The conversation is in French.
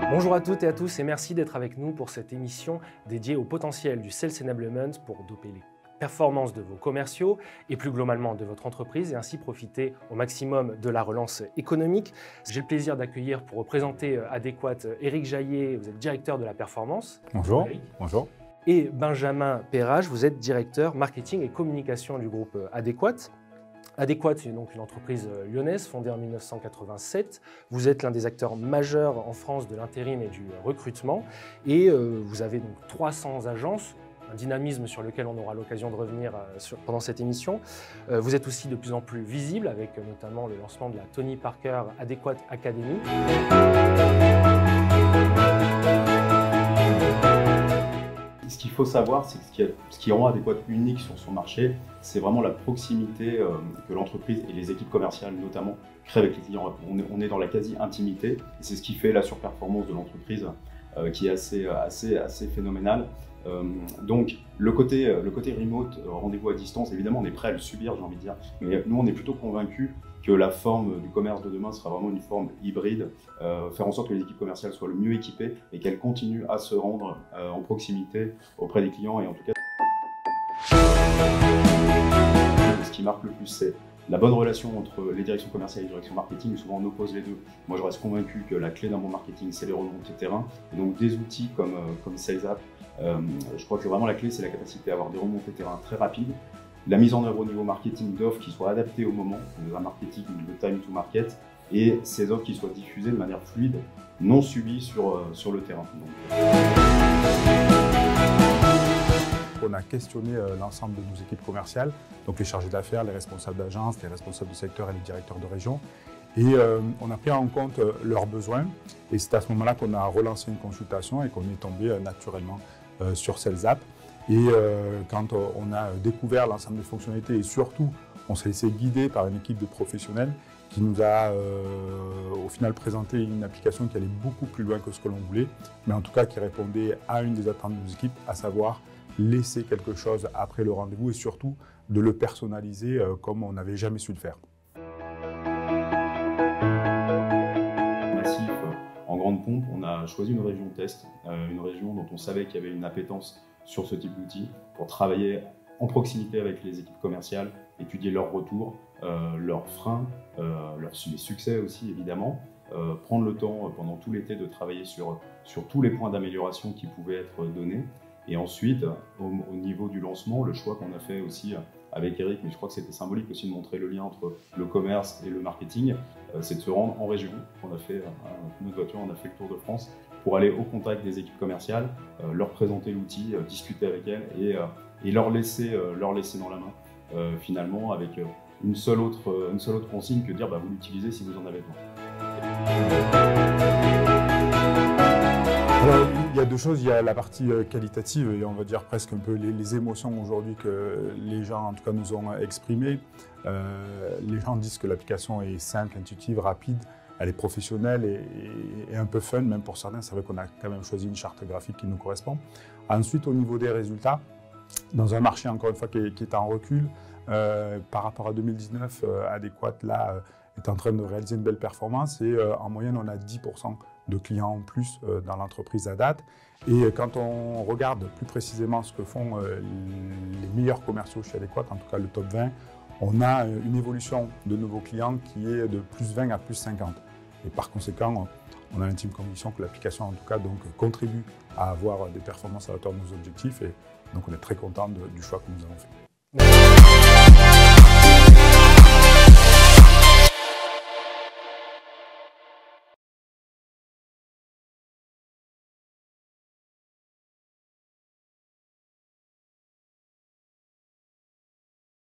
Bonjour à toutes et à tous et merci d'être avec nous pour cette émission dédiée au potentiel du Sales Enablement pour doper les performances de vos commerciaux et plus globalement de votre entreprise et ainsi profiter au maximum de la relance économique. J'ai le plaisir d'accueillir pour représenter Adéquat Éric Jaillet, vous êtes directeur de la performance. Bonjour. Bonjour. Et Benjamin Perrage, vous êtes directeur marketing et communication du groupe Adéquat. Adéquat est donc une entreprise lyonnaise fondée en 1987. Vous êtes l'un des acteurs majeurs en France de l'intérim et du recrutement. Et vous avez donc 300 agences, un dynamisme sur lequel on aura l'occasion de revenir pendant cette émission. Vous êtes aussi de plus en plus visible avec notamment le lancement de la Tony Parker Adéquat Academy. Ce qu'il faut savoir, c'est que ce qui rend Adéquat unique sur son marché, c'est vraiment la proximité que l'entreprise et les équipes commerciales notamment créent avec les clients. On est dans la quasi-intimité et c'est ce qui fait la surperformance de l'entreprise qui est assez phénoménale. Donc le côté remote, rendez-vous à distance, évidemment on est prêt à le subir, j'ai envie de dire, mais nous on est plutôt convaincus que la forme du commerce de demain sera vraiment une forme hybride, faire en sorte que les équipes commerciales soient le mieux équipées et qu'elles continuent à se rendre en proximité auprès des clients et en tout cas ce qui marque le plus c'est la bonne relation entre les directions commerciales et les directions marketing, et souvent on oppose les deux. Moi je reste convaincu que la clé d'un bon marketing c'est les remontées terrain, et donc des outils comme SalesApp, je crois que vraiment la clé c'est la capacité à avoir des remontées terrain très rapides, la mise en œuvre au niveau marketing d'offres qui soient adaptées au moment, un marketing de time to market, et ces offres qui soient diffusées de manière fluide, non subies sur le terrain. On a questionné l'ensemble de nos équipes commerciales, donc les chargés d'affaires, les responsables d'agence, les responsables de secteur et les directeurs de région. Et on a pris en compte leurs besoins. Et c'est à ce moment-là qu'on a relancé une consultation et qu'on est tombé naturellement sur SalesApp. Et quand on a découvert l'ensemble des fonctionnalités et surtout, on s'est laissé guider par une équipe de professionnels qui nous a au final présenté une application qui allait beaucoup plus loin que ce que l'on voulait, mais en tout cas qui répondait à une des attentes de nos équipes, à savoir laisser quelque chose après le rendez-vous et surtout de le personnaliser comme on n'avait jamais su le faire. Massif, en grande pompe, on a choisi une région test, une région dont on savait qu'il y avait une appétence sur ce type d'outils pour travailler en proximité avec les équipes commerciales, étudier leurs retours, leurs freins, les succès aussi évidemment, prendre le temps pendant tout l'été de travailler sur tous les points d'amélioration qui pouvaient être donnés. Et ensuite, au niveau du lancement, le choix qu'on a fait aussi avec Eric, mais je crois que c'était symbolique aussi de montrer le lien entre le commerce et le marketing, c'est de se rendre en région. On a fait notre voiture, on a fait le tour de France pour aller au contact des équipes commerciales, leur présenter l'outil, discuter avec elles et leur laisser dans la main, finalement, avec une seule autre consigne que dire vous l'utilisez si vous en avez besoin. Alors, il y a deux choses, il y a la partie qualitative et on va dire presque un peu les émotions aujourd'hui que les gens en tout cas nous ont exprimées. Les gens disent que l'application est simple, intuitive, rapide, elle est professionnelle et un peu fun, même pour certains, c'est vrai qu'on a quand même choisi une charte graphique qui nous correspond. Ensuite, au niveau des résultats, dans un marché encore une fois qui est en recul, par rapport à 2019, Adéquat là est en train de réaliser une belle performance et en moyenne on a 10% de clients en plus dans l'entreprise à date. Et quand on regarde plus précisément ce que font les meilleurs commerciaux chez Adéquat, en tout cas le top 20, on a une évolution de nouveaux clients qui est de plus 20 à plus 50. Et par conséquent, on a l'intime conviction que l'application en tout cas donc, contribue à avoir des performances à la hauteur de nos objectifs et donc on est très content du choix que nous avons fait.